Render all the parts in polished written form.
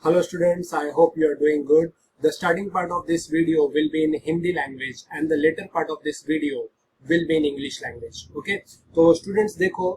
Hello students, I hope you are doing good. The starting part of this video will be in Hindi language and the later part of this video will be in English language. Okay? तो students देखो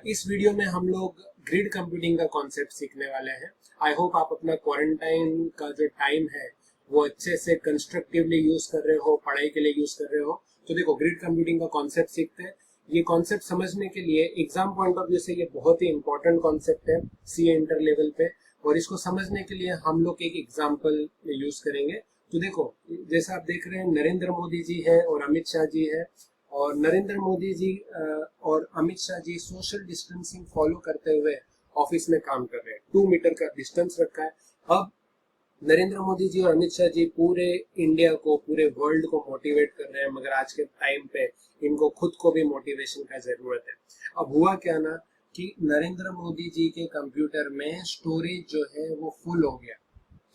इस video में हम लोग grid computing का concept सीखने वाले हैं. आई होप आप अपना क्वारंटाइन का जो टाइम है वो अच्छे से कंस्ट्रक्टिवली यूज कर रहे हो, पढ़ाई के लिए यूज कर रहे हो. तो देखो ग्रिड कंप्यूटिंग का कॉन्सेप्ट सीखते हैं. ये कॉन्सेप्ट समझने के लिए एग्जाम पॉइंट ऑफ व्यू से ये बहुत ही इंपॉर्टेंट कॉन्सेप्ट है सीए इंटर लेवल पे, और इसको समझने के लिए हम लोग एक एग्जाम्पल यूज करेंगे. तो देखो जैसा आप देख रहे हैं नरेंद्र मोदी जी है और अमित शाह जी है, और नरेंद्र मोदी जी और Amit Shah ji social distancing follow करते हुए ऑफिस में काम कर रहे हैं. 2 मीटर का डिस्टेंस रखा है. अब नरेंद्र मोदी जी और अमित शाह जी पूरे इंडिया को, पूरे वर्ल्ड को मोटिवेट कर रहे हैं, मगर आज के टाइम पे इनको खुद को भी मोटिवेशन का जरूरत है. अब हुआ क्या ना कि नरेंद्र मोदी जी के कंप्यूटर में स्टोरेज जो है वो फुल हो गया.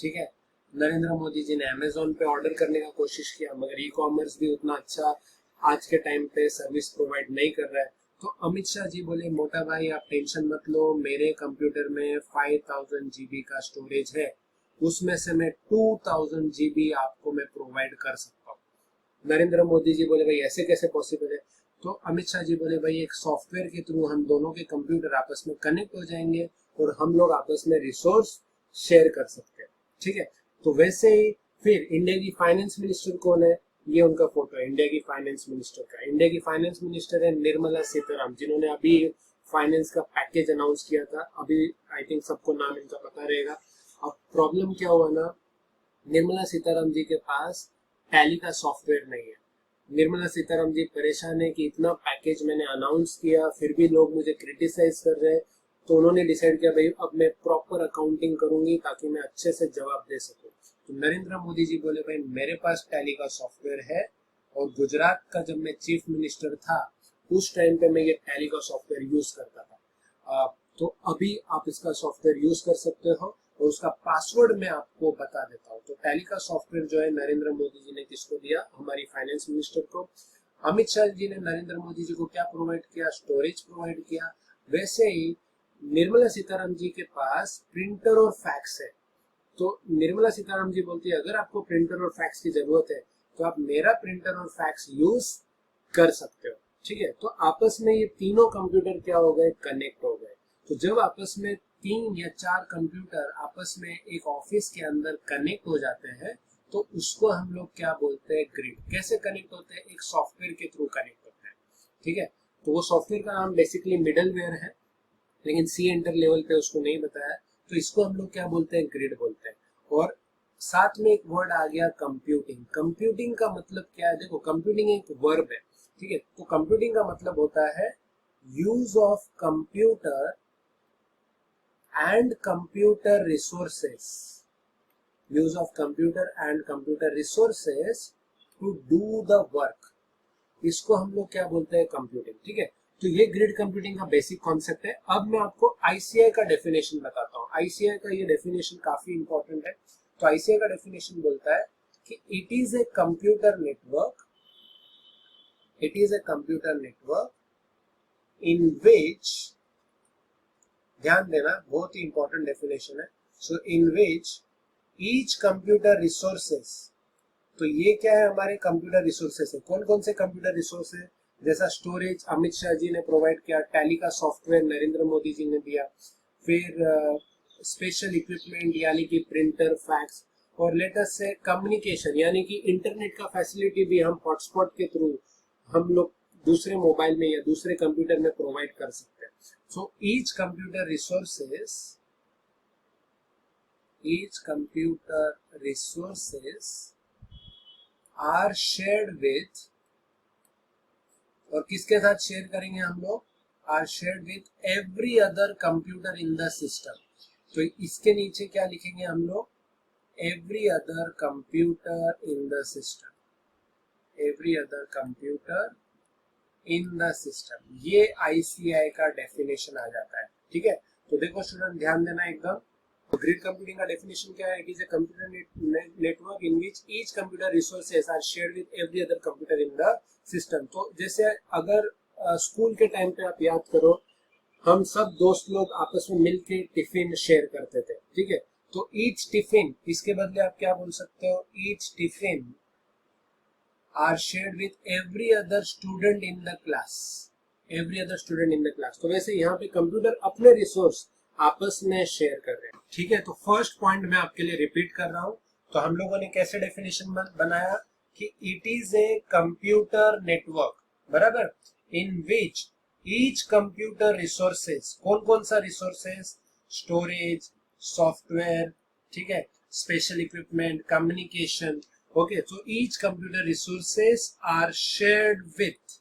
ठीक है, नरेंद्र मोदी जी ने अमेजोन पे ऑर्डर करने का कोशिश किया, मगर ई कॉमर्स भी उतना अच्छा आज के टाइम पे सर्विस प्रोवाइड नहीं कर रहा है. तो अमित शाह जी बोले, मोटा भाई आप टेंशन मत लो, मेरे कंप्यूटर में 5000 जीबी का स्टोरेज है, उसमें से मैं 2000 जीबी आपको मैं प्रोवाइड कर सकता हूँ. नरेंद्र मोदी जी बोले, भाई ऐसे कैसे पॉसिबल है? तो अमित शाह जी बोले, भाई एक सॉफ्टवेयर के थ्रू हम दोनों के कंप्यूटर आपस में कनेक्ट हो जाएंगे और हम लोग आपस में रिसोर्स शेयर कर सकते हैं. ठीक है, तो वैसे ही फिर इंडिया की फाइनेंस मिनिस्टर कौन है? ये उनका फोटो है इंडिया की फाइनेंस मिनिस्टर का. इंडिया की फाइनेंस मिनिस्टर है निर्मला सीतारामन, जिन्होंने अभी फाइनेंस का पैकेज अनाउंस किया था. अभी आई थिंक सबको नाम इनका पता रहेगा. अब प्रॉब्लम क्या हुआ ना, निर्मला सीतारामन जी के पास टैली का सॉफ्टवेयर नहीं है. निर्मला सीतारामन जी परेशान है कि इतना पैकेज मैंने अनाउंस किया फिर भी लोग मुझे क्रिटिसाइज कर रहे हैं. तो उन्होंने डिसाइड किया, भाई अब मैं प्रॉपर अकाउंटिंग करूंगी ताकि मैं अच्छे से जवाब दे सकूं. तो नरेंद्र मोदी जी बोले, भाई मेरे पास टैली का सॉफ्टवेयर है, और गुजरात का जब मैं चीफ मिनिस्टर था उस टाइम पे मैं ये टैली का सॉफ्टवेयर यूज करता था. तो अभी आप इसका सॉफ्टवेयर यूज कर सकते हो, और उसका पासवर्ड मैं आपको बता देता हूँ. तो टैली का सॉफ्टवेयर जो है नरेंद्र मोदी जी ने किसको दिया? हमारी फाइनेंस मिनिस्टर को. अमित शाह जी ने नरेंद्र मोदी जी को क्या प्रोवाइड किया? स्टोरेज प्रोवाइड किया. वैसे ही निर्मला सीतारामन जी के पास प्रिंटर और फैक्स है. तो निर्मला सीतारामन जी बोलती है, अगर आपको प्रिंटर और फैक्स की जरूरत है तो आप मेरा प्रिंटर और फैक्स यूज कर सकते हो. ठीक है, तो आपस में ये तीनों कंप्यूटर क्या हो गए? कनेक्ट हो गए. तो जब आपस में 3 या 4 कंप्यूटर आपस में एक ऑफिस के अंदर कनेक्ट हो जाते हैं तो उसको हम लोग क्या बोलते हैं? ग्रिड. कैसे कनेक्ट होते हैं? एक सॉफ्टवेयर के थ्रू कनेक्ट होते हैं. ठीक है, तो वो सॉफ्टवेयर का नाम बेसिकली मिडलवेयर है, लेकिन सी एंटर लेवल पे उसको नहीं बताया. तो इसको हम लोग क्या बोलते हैं? ग्रिड बोलते हैं. और साथ में एक वर्ड आ गया कंप्यूटिंग. कंप्यूटिंग का मतलब क्या है? देखो कंप्यूटिंग एक वर्ब है. ठीक है, तो कंप्यूटिंग का मतलब होता है use of computer and computer resources, use of computer and computer resources to do the work. इसको हम लोग क्या बोलते हैं? कंप्यूटिंग. ठीक है, तो ये ग्रिड कंप्यूटिंग का बेसिक कॉन्सेप्ट है. अब मैं आपको आईसीआई का डेफिनेशन बताता हूँ. आईसीआई का ये डेफिनेशन काफी इंपॉर्टेंट है. तो आईसीआई का डेफिनेशन बोलता है कि it is a computer network, it is a computer network in which, ध्यान देना बहुत ही इंपॉर्टेंट डेफिनेशन है. So in which each computer resources, तो ये क्या है? हमारे कंप्यूटर रिसोर्सेस है. कौन कौन से कंप्यूटर रिसोर्स है? जैसा स्टोरेज अमित शाह जी ने प्रोवाइड किया, टैली का सॉफ्टवेयर नरेंद्र मोदी जी ने दिया, फिर स्पेशल इक्विपमेंट यानी कि प्रिंटर, फैक्स, और लेटेस्ट से कम्युनिकेशन यानी कि इंटरनेट का फैसिलिटी भी हम हॉटस्पॉट के थ्रू हम लोग दूसरे मोबाइल में या दूसरे कंप्यूटर में प्रोवाइड कर सकते हैं. So each computer resources are shared with, और किसके साथ शेयर करेंगे हम लोग? Are shared with every other computer in the system. तो इसके नीचे क्या लिखेंगे हम लोग? Every other computer in the system. Every other computer in the system. ये आईसीआई का डेफिनेशन आ जाता है. ठीक है, तो देखो स्टूडेंट ध्यान देना एकदम. तो ग्रिड कंप्यूटिंग का डेफिनेशन क्या है? It is a computer network in which each computer resources are shared with every other computer in the system. तो जैसे अगर स्कूल के टाइम पे आप याद करो, हम सब दोस्त लोग आपस में मिलके टिफिन शेयर करते थे. ठीक है, तो ईच टिफिन, इसके बदले आप क्या बोल सकते हो, each tiffin are shared with every other student in the class, every other student in the class. तो वैसे यहाँ पे कंप्यूटर अपने रिसोर्स आपस में शेयर कर रहे हैं, ठीक है। तो फर्स्ट पॉइंट मैं आपके लिए रिपीट कर रहा हूँ। तो हम लोगों ने कैसे डेफिनेशन बनाया कि it is a computer network, बराबर, इन विच ईच कंप्यूटर रिसोर्सेस, कौन कौन सा रिसोर्सेस, स्टोरेज, सॉफ्टवेयर, ठीक है, special equipment, communication, okay, so each computer resources are shared with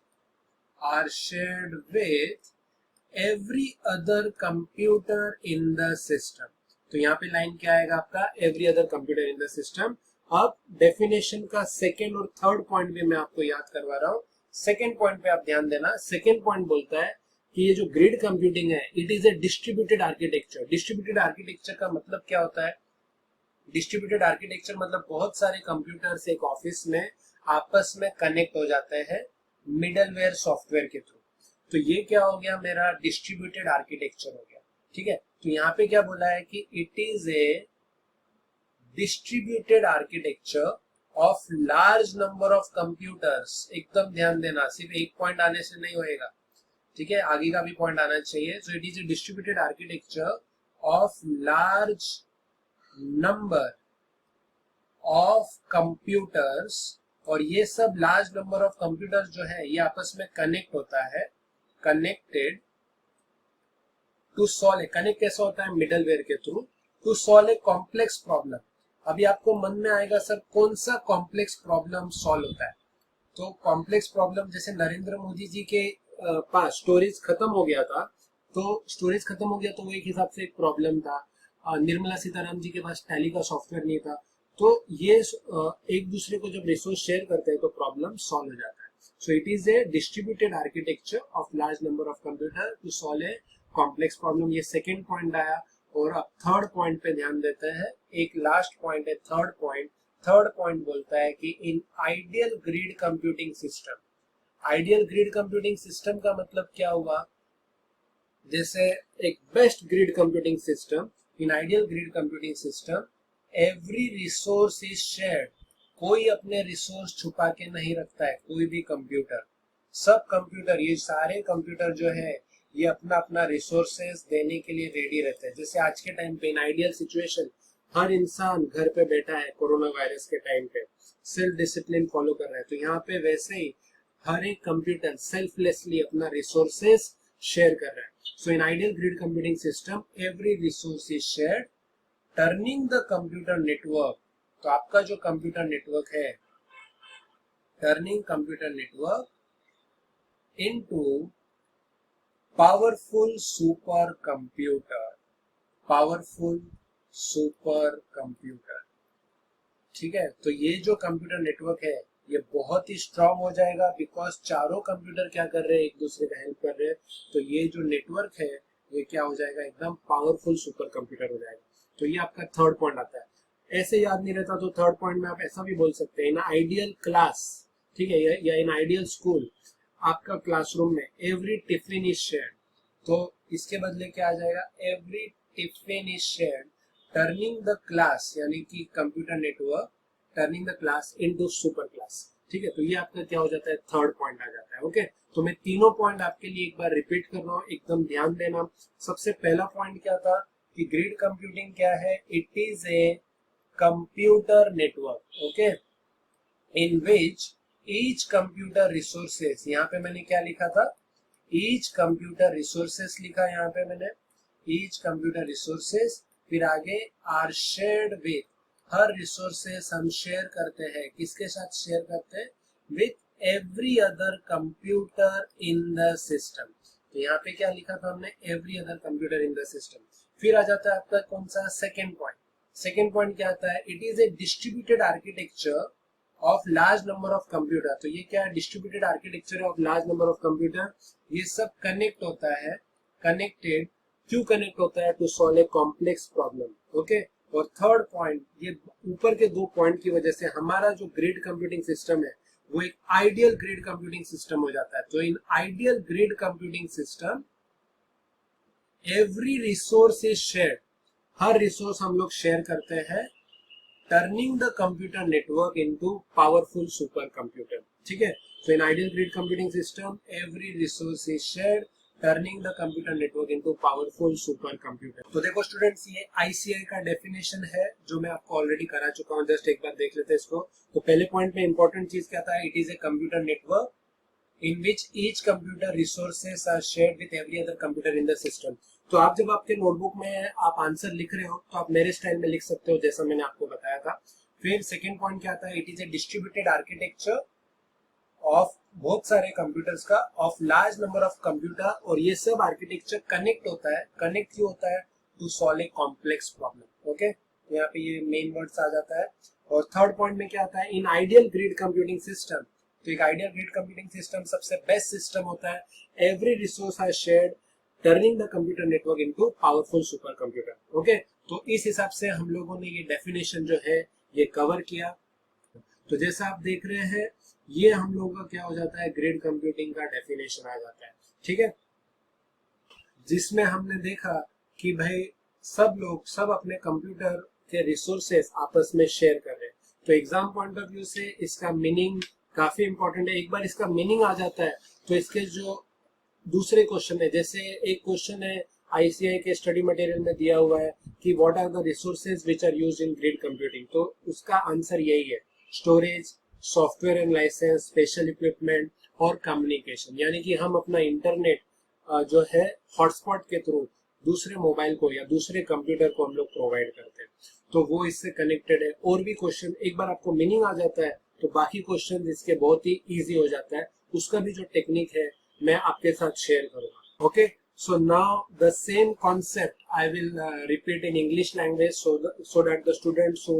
every other computer in the system। तो यहाँ पे लाइन क्या आएगा आपका, every other computer in the system। अब डेफिनेशन का सेकेंड और थर्ड पॉइंट भी मैं आपको याद करवा रहा हूँ। सेकेंड पॉइंट पे आप ध्यान देना। सेकेंड पॉइंट बोलता है कि ये जो ग्रिड कंप्यूटिंग है, it is a distributed architecture. Distributed architecture का मतलब क्या होता है, डिस्ट्रीब्यूटेड आर्किटेक्चर मतलब बहुत सारे कंप्यूटर्स एक ऑफिस में आपस में कनेक्ट हो जाते हैं मिडलवेयर सॉफ्टवेयर के थ्रू। तो ये क्या हो गया, मेरा डिस्ट्रीब्यूटेड आर्किटेक्चर हो गया, ठीक है। तो यहाँ पे क्या बोला है कि it is a distributed architecture of large number of computers. एकदम ध्यान देना, सिर्फ एक पॉइंट आने से नहीं होएगा, ठीक है, आगे का भी पॉइंट आना चाहिए। सो it is a distributed architecture of large number of computers, और ये सब लार्ज नंबर ऑफ कंप्यूटर्स जो है ये आपस में कनेक्ट होता है, कनेक्टेड टू सॉल्व, कनेक्ट कैसा होता है, मिडलवेयर के through, to solve a complex problem. अभी आपको मन में आएगा सर कौन सा कॉम्प्लेक्स प्रॉब्लम सॉल्व होता है। तो कॉम्प्लेक्स प्रॉब्लम, जैसे नरेंद्र मोदी जी के पास स्टोरेज खत्म हो गया था, तो स्टोरेज खत्म हो गया तो वो एक हिसाब से एक प्रॉब्लम था। निर्मला सीतारामन जी के पास टैली का सॉफ्टवेयर नहीं था। तो ये एक दूसरे को जब रिसोर्स शेयर करते हैं तो प्रॉब्लम सॉल्व हो जाता है। So it is a distributed architecture of large number of computer to solve a complex problem. ये सेकेंड पॉइंट आया। और अब थर्ड पॉइंट पे ध्यान देते हैं, एक लास्ट पॉइंट है थर्ड पॉइंट। थर्ड पॉइंट बोलता है कि इन ideal grid computing system, ideal grid computing system का मतलब क्या हुआ, जैसे एक best grid computing system, in ideal grid computing system every resource is shared. कोई अपने रिसोर्स छुपा के नहीं रखता है, कोई भी कंप्यूटर, सब कंप्यूटर, ये सारे कंप्यूटर जो है ये अपना अपना रिसोर्सेस देने के लिए रेडी रहते हैं। जैसे आज के टाइम पे इन आइडियल सिचुएशन हर इंसान घर पे बैठा है, कोरोना वायरस के टाइम पे सेल्फ डिसिप्लिन फॉलो कर रहा है, तो यहाँ पे वैसे ही हर एक कंप्यूटर सेल्फलेसली अपना रिसोर्सेस शेयर कर रहा है। So in ideal grid computing system every resource is shared, turning the computer network. तो आपका जो कंप्यूटर नेटवर्क है, turning computer network into powerful super computer, powerful super computer, ठीक है। तो ये जो कंप्यूटर नेटवर्क है ये बहुत ही स्ट्रांग हो जाएगा, बिकॉज चारों कंप्यूटर क्या कर रहे हैं, एक दूसरे का हेल्प कर रहे हैं। तो ये जो नेटवर्क है ये क्या हो जाएगा, एकदम पावरफुल सुपर कंप्यूटर हो जाएगा। तो ये आपका थर्ड पॉइंट आता है। ऐसे याद नहीं रहता तो थर्ड पॉइंट में आप ऐसा भी बोल सकते हैं, इन आइडियल क्लास, ठीक है, या इन आइडियल स्कूल, आपका क्लासरूम में एवरी टिफिन इज शेयर्ड। तो इसके बदले क्या आ जाएगा, every tiffin is shared, turning the class, यानी कि computer network turning the class into super class, ठीक है। तो ये आपका क्या हो जाता है, थर्ड पॉइंट आ जाता है। ओके, तो मैं तीनों पॉइंट आपके लिए एक बार रिपीट कर रहा हूँ, एकदम ध्यान देना। सबसे पहला पॉइंट क्या था कि ग्रिड कंप्यूटिंग क्या है, it is a computer network, okay, in which each computer resources, यहाँ पे मैंने क्या लिखा था, ईच कंप्यूटर रिसोर्सेस लिखा यहाँ पे मैंने, ईच कंप्यूटर रिसोर्सेस, फिर आगे आर शेयर्ड विथ, हर रिसोर्सेस हम शेयर करते हैं, किसके साथ शेयर करते हैं, with every other computer in the system. तो यहाँ पे क्या लिखा था हमने, every other computer in the system. फिर आ जाता है आपका कौन सा, सेकेंड पॉइंट। सेकेंड पॉइंट क्या आता है, it is a distributed architecture of large number of computer. तो ये क्या है, distributed architecture of large number of computer, ये सब कनेक्ट होता है, कनेक्टेड, क्यों कनेक्ट होता है, to solve a complex problem, okay. और थर्ड पॉइंट, ये ऊपर के दो पॉइंट की वजह से हमारा जो ग्रिड कंप्यूटिंग सिस्टम है वो एक आइडियल ग्रिड कंप्यूटिंग सिस्टम हो जाता है। तो in ideal grid computing system every resource is shared, हर रिसोर्स हम लोग शेयर करते हैं, turning the computer network into powerful super computer, ठीक है। So in ideal grid computing system every resource is shared, turning the computer network into powerful super computer. तो देखो students, ये आईसीआई का डेफिनेशन है जो मैं आपको ऑलरेडी करा चुका हूँ, जस्ट एक बार देख लेते हैं इसको। तो पहले पॉइंट में इंपॉर्टेंट चीज क्या था, it is a computer network in which each computer resources are shared with every other computer in the system। तो आप जब आपके नोटबुक में आप आंसर लिख रहे हो तो आप मेरे स्टाइल में लिख सकते हो जैसा मैंने आपको बताया था। फिर सेकंड पॉइंट क्या आता है, it is a distributed architecture of बहुत सारे कंप्यूटर्स का, of large number of computer, और ये सब आर्किटेक्चर कनेक्ट होता है, कनेक्ट क्यों होता है, to solve a complex problem. Okay, यहाँ पे ये मेन वर्ड्स आ जाता है। और थर्ड पॉइंट में क्या आता है, in ideal grid computing system, तो एक आइडियल ग्रिड कंप्यूटिंग सिस्टम सबसे बेस्ट सिस्टम होता है, every resource are shared, turning the computer network into powerful super computer. Okay, तो इस हिसाब से हम लोगों ने ये डेफिनेशन जो है ये कवर किया। तो जैसा आप देख रहे हैं, ये हम लोगों का क्या हो जाता है, ग्रिड कंप्यूटिंग का डेफिनेशन आ जाता है, ठीक है, जिसमें हमने देखा कि भाई सब लोग सब अपने कंप्यूटर के रिसोर्सेस आपस में शेयर कर रहे हैं। तो एग्जाम पॉइंट ऑफ व्यू से इसका मीनिंग काफी इंपॉर्टेंट है। एक बार इसका मीनिंग आ जाता है तो इसके जो दूसरे क्वेश्चन है, जैसे एक क्वेश्चन है आईसीआई के स्टडी मटेरियल में दिया हुआ है कि what are the resources which are used in grid computing, तो उसका आंसर यही है, storage, software and licence, special equipment और कम्युनिकेशन। यानी कि हम अपना इंटरनेट जो है हॉटस्पॉट के थ्रू दूसरे मोबाइल को या दूसरे कंप्यूटर को हम लोग प्रोवाइड करते हैं, तो वो इससे कनेक्टेड है। और भी क्वेश्चन, एक बार आपको मीनिंग आ जाता है तो बाकी क्वेश्चन इसके बहुत ही इजी हो जाता है। उसका भी जो टेक्निक है मैं आपके साथ शेयर करूंगा। Okay, so now the same concept I will repeat in English language, so that the students who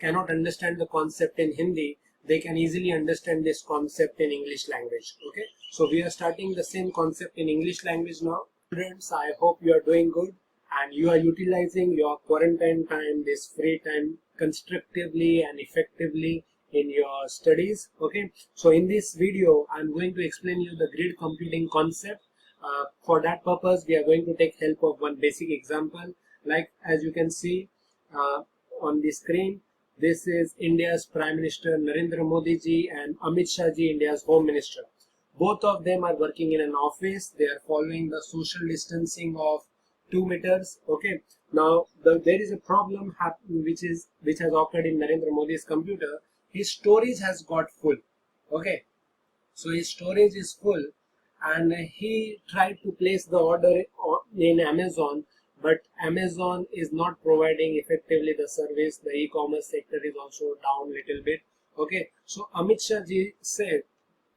cannot understand the concept in Hindi, they can easily understand this concept in English language. Okay, so we are starting the same concept in English language now. Students, I hope you are doing good and you are utilizing your quarantine time, this free time, constructively and effectively in your studies. Okay, so in this video I'm going to explain you the grid computing concept. For that purpose we are going to take help of one basic example, like as you can see on the screen. This is India's Prime Minister Narendra Modi ji and Amit Shah ji, India's Home Minister. Both of them are working in an office. They are following the social distancing of 2 meters. Okay, now there is a problem which has occurred in Narendra Modi's computer. His storage has got full. Okay, so his storage is full and he tried to place the order in Amazon, but Amazon is not providing effectively the service. The e-commerce sector is also down little bit. Okay, so Amit Shah ji said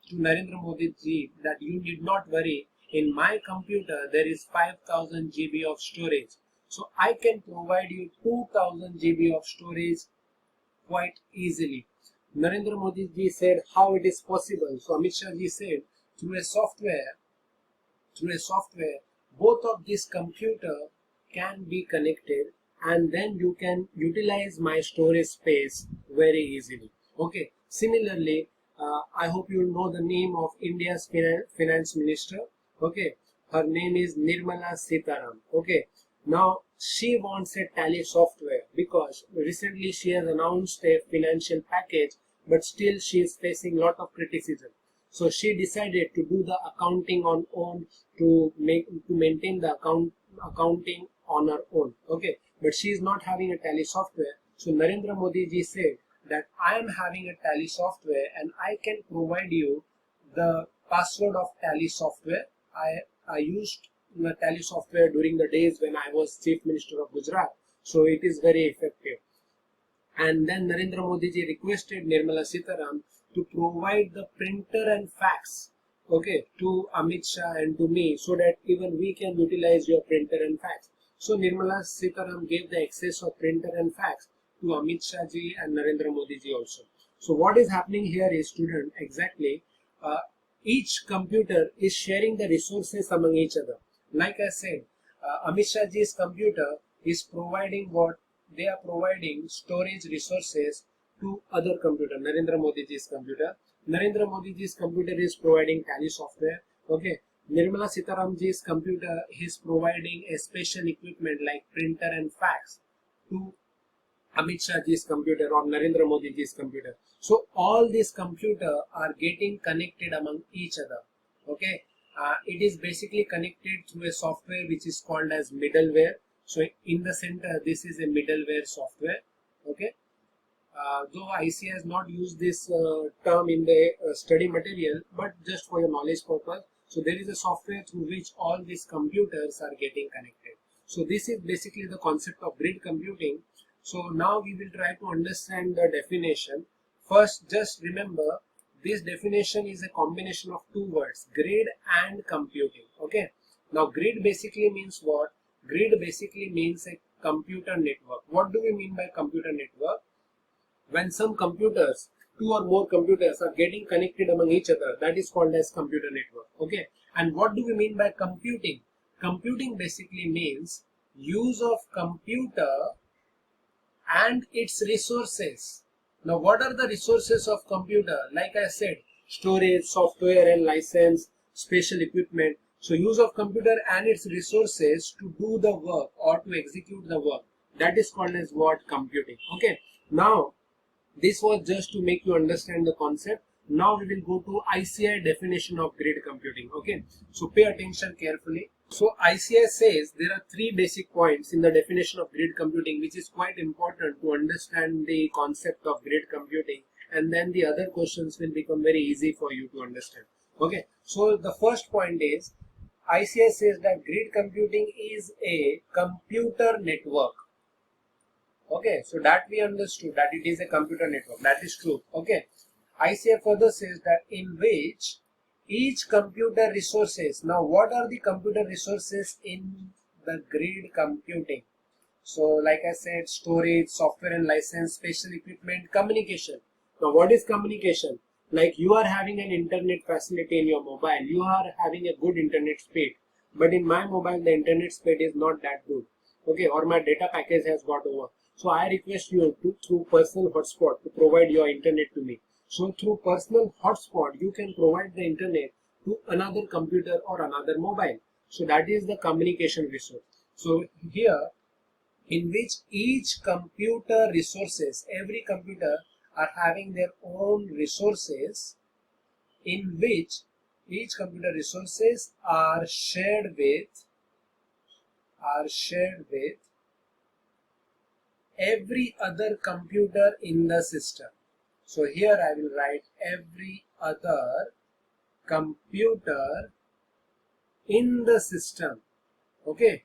to Narendra Modi ji that you need not worry, in my computer there is 5000 GB of storage, so I can provide you 2000 GB of storage quite easily. Narendra Modi ji said how it is possible. So Amit Shah ji said through a software both of this computer can be connected and then you can utilize my storage space very easily. Okay, similarly I hope you know the name of India's finance minister. Okay, her name is Nirmala Sitaram. Okay, now she wants a tally software because recently she has announced a financial package, but still she is facing lot of criticism. So she decided to do the accounting on own, to maintain the accounting on her own. Okay, but she is not having a tally software. So Narendra Modi ji said that I am having a tally software and I can provide you the password of tally software. I used the tally software during the days when I was Chief Minister of Gujarat, so it is very effective. And then Narendra Modi ji requested Nirmala Sitaram to provide the printer and fax, okay, to Amit Shah and to me, so that even we can utilize your printer and fax. So Nirmala Sitaram gave the access of printer and fax to Amit Shah ji and Narendra Modi ji also. So what is happening here is, student, exactly each computer is sharing the resources among each other. Like I said, Amit Shah ji's computer is providing what they are providing storage resources to other computer, Narendra Modi ji's computer. Narendra Modi ji's computer is providing tally software. Okay, Nirmala Sitaramji's computer is providing a special equipment like printer and fax to Amit Shahji's computer or Narendra Modi's computer. So all these computers are getting connected among each other. Okay, it is basically connected through a software which is called as middleware. So in the center, this is a middleware software. Okay, though IC has not used this term in the study material, but just for your knowledge purpose. So there is a software through which all these computers are getting connected. So this is basically the concept of grid computing. So now we will try to understand the definition. First, just remember this definition is a combination of two words, grid and computing. Okay. Now grid basically means what? Grid basically means a computer network. What do we mean by computer network? When some computers, two or more computers are getting connected among each other, that is called as computer network. Okay. And what do we mean by computing? Computing basically means use of computer and its resources. Now what are the resources of computer? Like I said, storage, software and license, special equipment. So use of computer and its resources to do the work or to execute the work. That is called as what? Computing. Okay. Now this was just to make you understand the concept. Now we will go to ICI definition of grid computing. Okay. So pay attention carefully. So ICI says there are three basic points in the definition of grid computing, which is quite important to understand the concept of grid computing, and then the other questions will become very easy for you to understand. Okay, so the first point is ICI says that grid computing is a computer network. Okay, so that we understood that it is a computer network. That is true. Okay, ICI further says that in which each computer resources. Now what are the computer resources in the grid computing? So like I said, storage, software and license, special equipment, communication. Now what is communication? Like you are having an internet facility in your mobile, you are having a good internet speed, but in my mobile the internet speed is not that good. Okay, or my data package has got over. So I request you to, through personal hotspot, to provide your internet to me. So through personal hotspot, you can provide the internet to another computer or another mobile. So that is the communication resource. So here, in which each computer resources, every computer are having their own resources, in which each computer resources are shared with every other computer in the system. So here I will write every other computer in the system. Okay.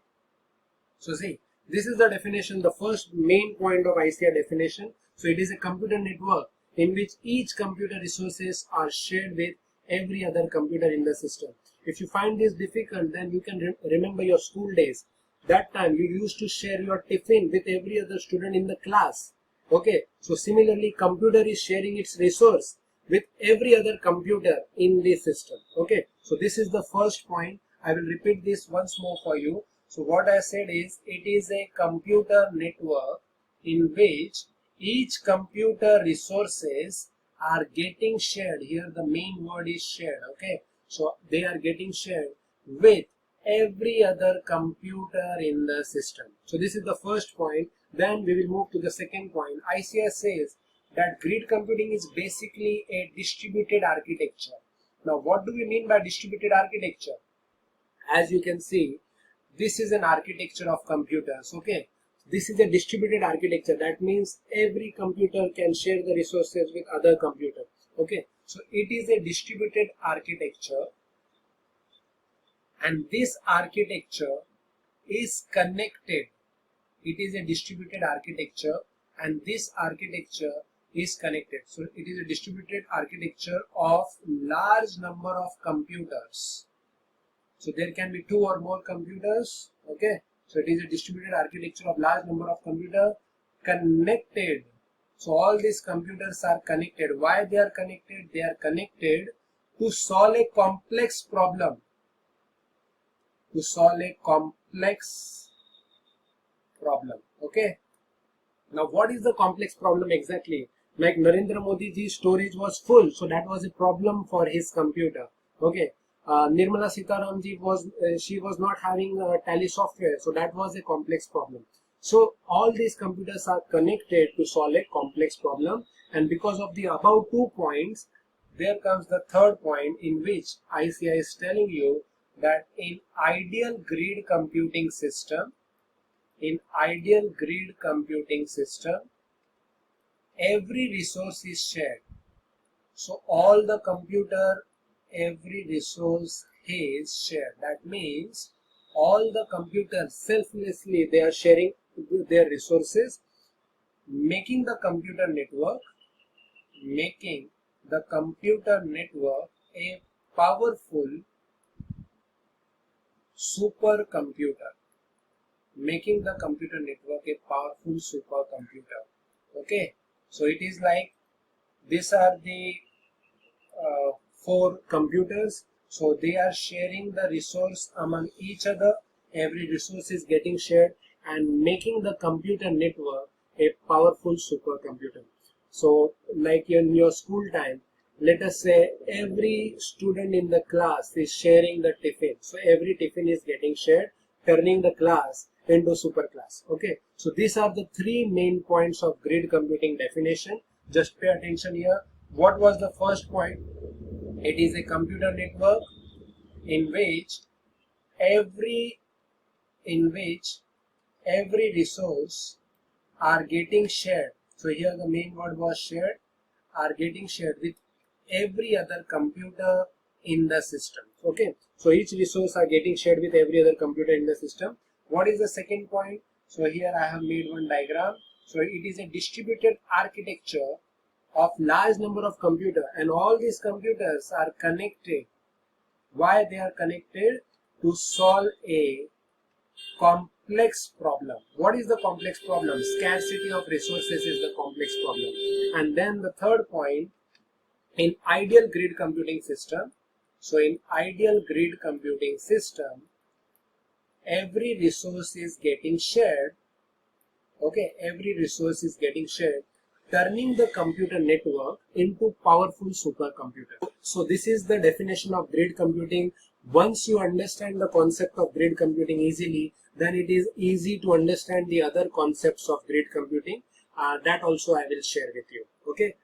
So see, this is the definition, the first main point of ICI definition. So it is a computer network in which each computer resources are shared with every other computer in the system. If you find this difficult, then you can remember your school days. That time you used to share your tiffin with every other student in the class. Okay, so similarly computer is sharing its resource with every other computer in the system. Okay, so this is the first point. I will repeat this once more for you. So what I said is, it is a computer network in which each computer resources are getting shared. Here the main word is shared. Okay, so they are getting shared with every other computer in the system. So this is the first point. Then we will move to the second point. ICI says that grid computing is basically a distributed architecture. Now what do we mean by distributed architecture? As you can see, this is an architecture of computers. Okay, this is a distributed architecture. That means every computer can share the resources with other computers. Okay, so it is a distributed architecture, and this architecture is connected. It is a distributed architecture and this architecture is connected. So it is a distributed architecture of large number of computers. So there can be two or more computers. Okay, so it is a distributed architecture of large number of computers connected. So all these computers are connected. Why they are connected? They are connected to solve a complex problem. To solve a complex problem. Okay. Now what is the complex problem exactly? Like Narendra Modi ji's storage was full, so that was a problem for his computer. Okay. Nirmala Sitaram ji was she was not having tally software, so that was a complex problem. So all these computers are connected to solve a complex problem, and because of the above 2 points, there comes the third point in which ICI is telling you that in ideal grid computing system, every resource is shared. So all the computer, every resource is shared. That means all the computers selflessly they are sharing their resources, making the computer network a powerful supercomputer. Making the computer network a powerful supercomputer. Okay, so it is like these are the 4 computers, so they are sharing the resource among each other. Every resource is getting shared and making the computer network a powerful supercomputer. So like in your school time, let us say every student in the class is sharing the tiffin, so every tiffin is getting shared, turning the class into super class. Okay, so these are the 3 main points of grid computing definition. Just pay attention here. What was the first point? It is a computer network in which every resource are getting shared. So here the main word was shared, are getting shared with every other computer in the system. Okay, so each resource are getting shared with every other computer in the system. What is the second point? So here I have made one diagram. So it is a distributed architecture of large number of computers, and all these computers are connected. Why they are connected? To solve a complex problem. What is the complex problem? Scarcity of resources is the complex problem. And then the third point, in ideal grid computing system, so in ideal grid computing system, every resource is getting shared. Okay, every resource is getting shared, turning the computer network into powerful supercomputer. So this is the definition of grid computing. Once you understand the concept of grid computing easily, then it is easy to understand the other concepts of grid computing. That also I will share with you. Okay.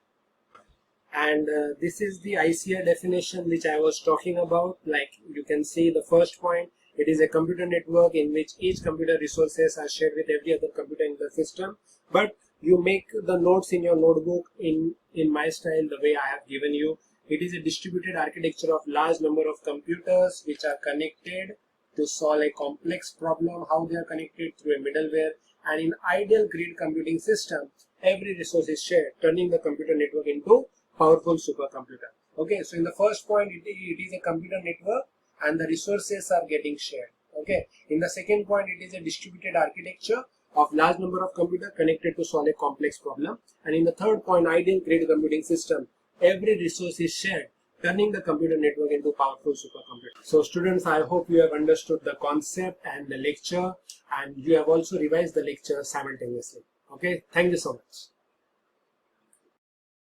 And this is the ICI definition which I was talking about. Like you can see the first point, it is a computer network in which each computer resources are shared with every other computer in the system. But you make the notes in your notebook in my style, the way I have given you. It is a distributed architecture of large number of computers which are connected to solve a complex problem. How they are connected? Through a middleware. And in ideal grid computing system, every resource is shared, turning the computer network into powerful supercomputer. Okay, so in the first point, it is a computer network and the resources are getting shared. Okay, in the second point, it is a distributed architecture of large number of computers connected to solve a complex problem. And in the third point, ideal grid computing system, every resource is shared, turning the computer network into powerful supercomputer. So students, I hope you have understood the concept and the lecture, and you have also revised the lecture simultaneously. Okay, thank you so much.